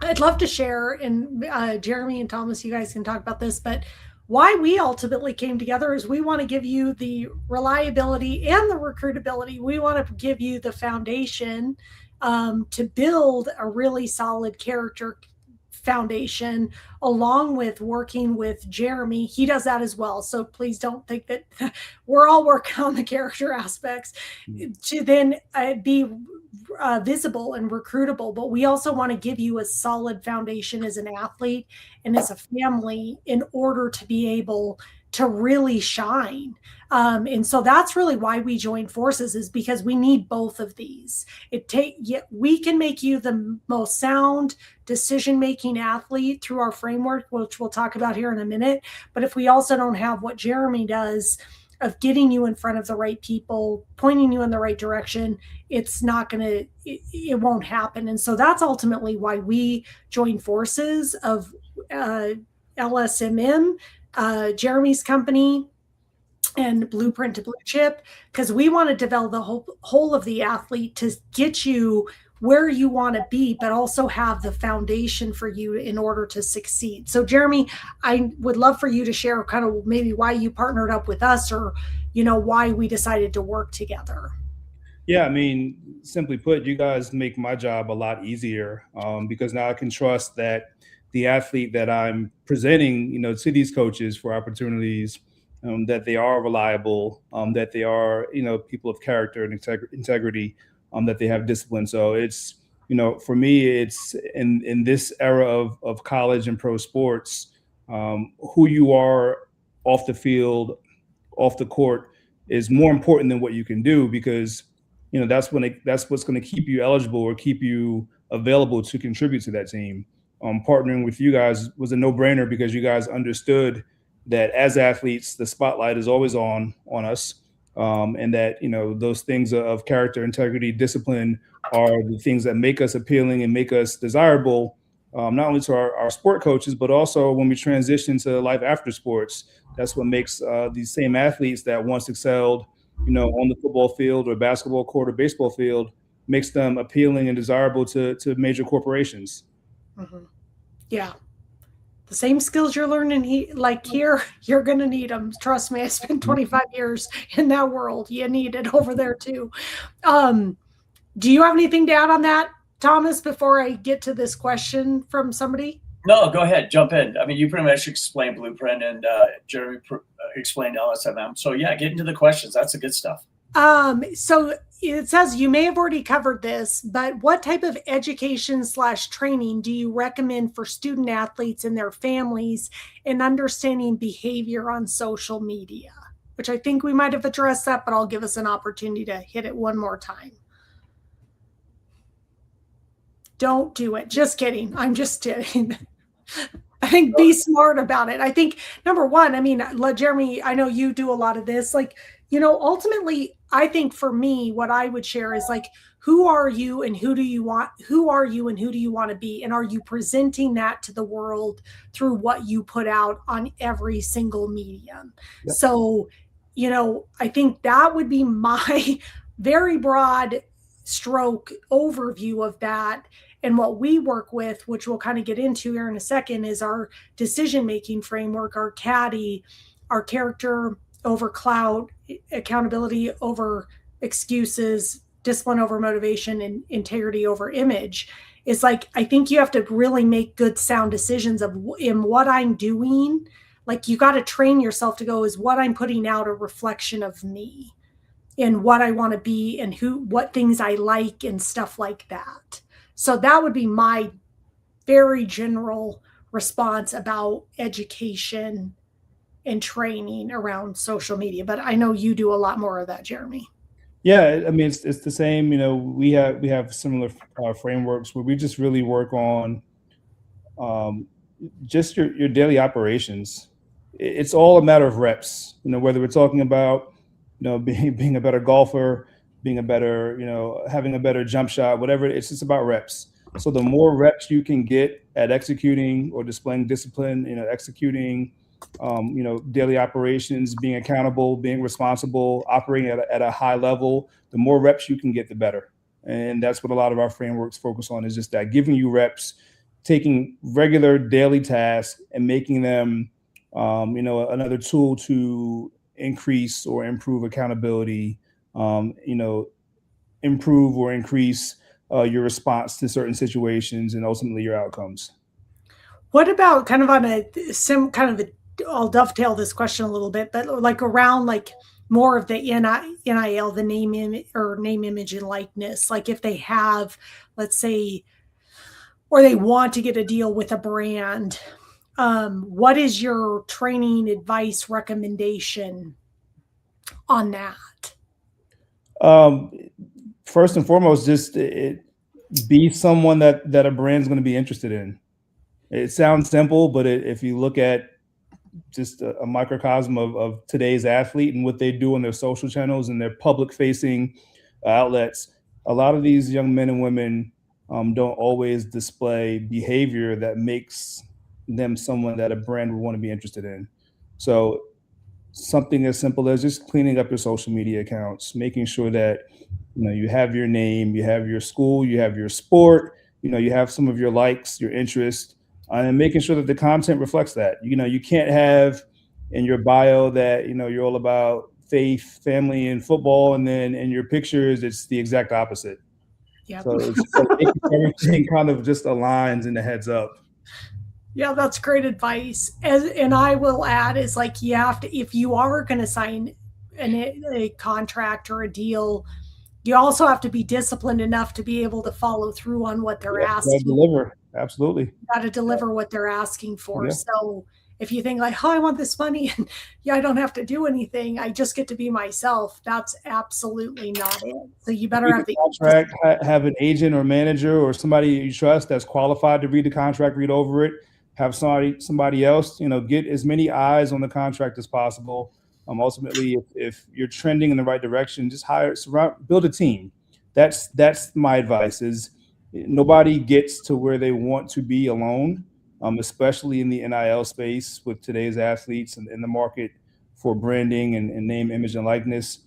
I'd love to share, and Jeremy and Thomas, you guys can talk about this, but why we ultimately came together is we want to give you the reliability and the recruitability. We want to give you the foundation to build a really solid character foundation, along with working with Jeremy. He does that as well. So please don't think that we're all working on the character aspects to then be visible and recruitable, but we also want to give you a solid foundation as an athlete and as a family in order to be able to really shine. And so that's really why we joined forces, is because we need both of these. We can make you the most sound decision-making athlete through our framework, which we'll talk about here in a minute. But if we also don't have what Jeremy does of getting you in front of the right people, pointing you in the right direction, it's not going to, it won't happen. And so that's ultimately why we joined forces of LSMM, Jeremy's company, and Blueprint to Blue Chip, because we want to develop the whole of the athlete to get you where you want to be, but also have the foundation for you in order to succeed. So Jeremy, I would love for you to share kind of maybe why you partnered up with us, or, why we decided to work together. Yeah, I mean, simply put, you guys make my job a lot easier because now I can trust that the athlete that I'm presenting, to these coaches for opportunities that they are reliable, that they are, people of character and integrity, that they have discipline. So it's, for me, it's in this era of college and pro sports, who you are off the field, off the court is more important than what you can do, because that's what's going to keep you eligible or keep you available to contribute to that team. Partnering with you guys was a no-brainer, because you guys understood that as athletes the spotlight is always on us, and that those things of character, integrity, discipline are the things that make us appealing and make us desirable, not only to our sport coaches, but also when we transition to life after sports. That's what makes these same athletes that once excelled, on the football field or basketball court or baseball field, makes them appealing and desirable to major corporations. Mm-hmm. Yeah. The same skills you're learning here, you're going to need them. Trust me, I spent 25 years in that world. You need it over there too. Do you have anything to add on that, Thomas, before I get to this question from somebody? No, go ahead. Jump in. I mean, you pretty much explained Blueprint, and Jeremy explained LSMM. So yeah, get into the questions. That's the good stuff. So it says you may have already covered this, but what type of education/training do you recommend for student athletes and their families in understanding behavior on social media? Which I think we might have addressed that, but I'll give us an opportunity to hit it one more time. Don't do it. Just kidding. I'm just kidding. I think be smart about it. I think number one, I mean, Jeremy, I know you do a lot of this. Ultimately, I think for me, what I would share is who are you and who do you want? Who are you and who do you want to be? And are you presenting that to the world through what you put out on every single medium? Yep. So, I think that would be my very broad stroke overview of that. And what we work with, which we'll kind of get into here in a second, is our decision-making framework, our CADDY, our character over clout, accountability over excuses, discipline over motivation, and integrity over image. Is I think you have to really make good sound decisions in what I'm doing. You got to train yourself to go, is what I'm putting out a reflection of me and what I want to be and what things I like and stuff like that. So that would be my very general response about education and training around social media. But I know you do a lot more of that, Jeremy. Yeah, I mean, it's the same. We have similar frameworks where we just really work on just your daily operations. It's all a matter of reps. Whether we're talking about being a better golfer, being a better, having a better jump shot, whatever, it's just about reps. So the more reps you can get at executing or displaying discipline, executing, daily operations, being accountable, being responsible, operating at a high level, the more reps you can get, the better. And that's what a lot of our frameworks focus on, is just that, giving you reps, taking regular daily tasks and making them, another tool to increase or improve accountability, improve or increase your response to certain situations and ultimately your outcomes. What about kind of on I'll dovetail this question a little bit, but around more of the NIL, the name, image, and likeness. If they have, let's say, or they want to get a deal with a brand, what is your training advice recommendation on that? First and foremost, just be someone that a brand's going to be interested in. It sounds simple, but if you look at just a microcosm of today's athlete and what they do on their social channels and their public-facing outlets, a lot of these young men and women don't always display behavior that makes them someone that a brand would want to be interested in. So something as simple as just cleaning up your social media accounts, making sure that you have your name, you have your school, you have your sport, you have some of your likes, your interests, and making sure that the content reflects that. You can't have in your bio that you're all about faith, family, and football, and then in your pictures it's the exact opposite. Yep. So it's everything kind of just aligns in the heads up. Yeah, that's great advice. And I will add is like you have to, if you are going to sign a contract or a deal, you also have to be disciplined enough to be able to follow through on what they're Yeah, gotta asking. deliver. Absolutely. Got to deliver what they're asking for. Yeah. So if you think like, oh, I want this money and yeah, I don't have to do anything, I just get to be myself, that's absolutely not it. So you better Read have the the contract, have an agent or manager or somebody you trust that's qualified to read the contract, read over it, have somebody else, get as many eyes on the contract as possible. Ultimately, if you're trending in the right direction, just build a team. That's my advice is nobody gets to where they want to be alone, especially in the NIL space with today's athletes and in the market for branding and name, image, and likeness.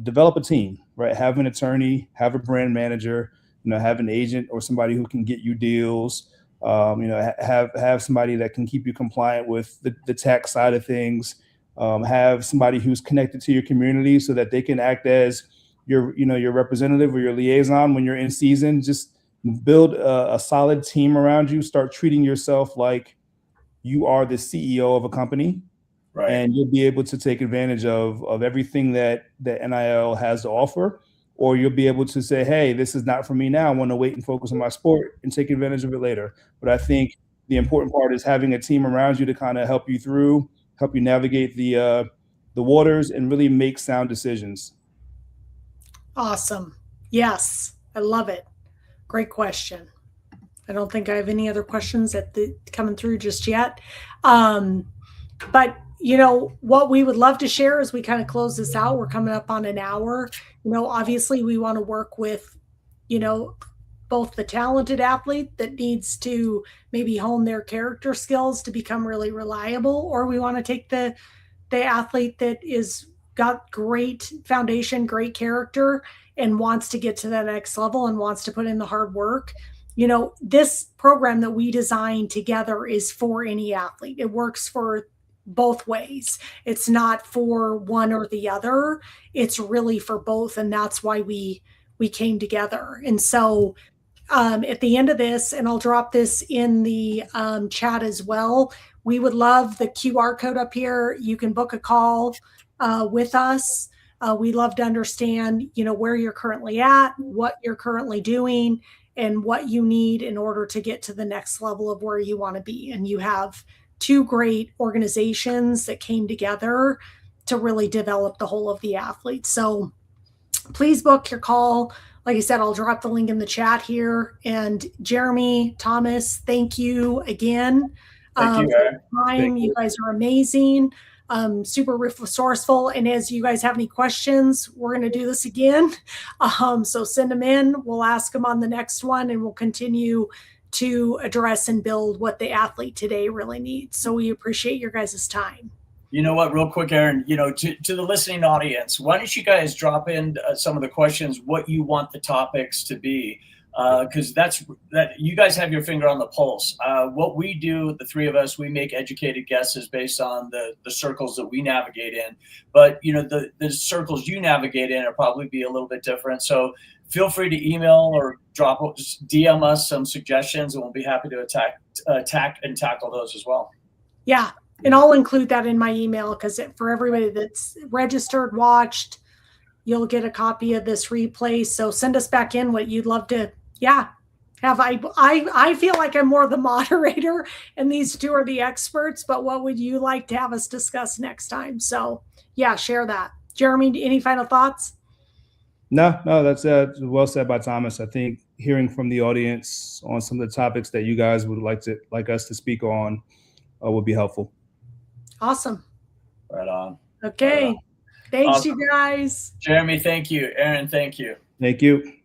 Develop a team, right? Have an attorney, have a brand manager, have an agent or somebody who can get you deals. Have somebody that can keep you compliant with the tech side of things. Have somebody who's connected to your community so that they can act as your representative or your liaison when you're in season. Just build a solid team around you. Start treating yourself like you are the CEO of a company. Right. And you'll be able to take advantage of everything that NIL has to offer, or you'll be able to say, hey, this is not for me now. I want to wait and focus on my sport and take advantage of it later. But I think the important part is having a team around you to kind of help you navigate the waters and really make sound decisions. Awesome. Yes, I love it. Great question. I don't think I have any other questions coming through just yet. But what we would love to share as we kind of close this out, we're coming up on an hour. Obviously we want to work with, both the talented athlete that needs to maybe hone their character skills to become really reliable, or we want to take the athlete that is got great foundation, great character, and wants to get to that next level and wants to put in the hard work. This program that we designed together is for any athlete. It works for both ways. It's not for one or the other. It's really for both. And that's why we came together. And so at the end of this, and I'll drop this in the chat as well, we would love the QR code up here. You can book a call with us. We love to understand, where you're currently at, what you're currently doing, and what you need in order to get to the next level of where you want to be. And you have two great organizations that came together to really develop the whole of the athlete. So please book your call. Like I said, I'll drop the link in the chat here. And Jeremy, Thomas, thank you again. Thank you, Aaron. Thank you. You guys are amazing. Super resourceful. And as you guys have any questions, we're going to do this again. So send them in. We'll ask them on the next one, and we'll continue to address and build what the athlete today really needs. So we appreciate your guys' time. You know what, real quick, Aaron, to the listening audience, why don't you guys drop in some of the questions, what you want the topics to be? Because that you guys have your finger on the pulse. What we do, the three of us, we make educated guesses based on the circles that we navigate in. But the circles you navigate in are probably be a little bit different. So feel free to email or DM us some suggestions, and we'll be happy to attack and tackle those as well. Yeah, and I'll include that in my email, because for everybody that's registered, watched, you'll get a copy of this replay. So send us back in what you'd love to. Yeah. I feel like I'm more the moderator and these two are the experts, but what would you like to have us discuss next time? So yeah, share that. Jeremy, any final thoughts? No, that's well said by Thomas. I think hearing from the audience on some of the topics that you guys would like us to speak on would be helpful. Awesome. Right on. Okay. Right on. Thanks, awesome. You guys. Jeremy, thank you. Aaron, thank you. Thank you.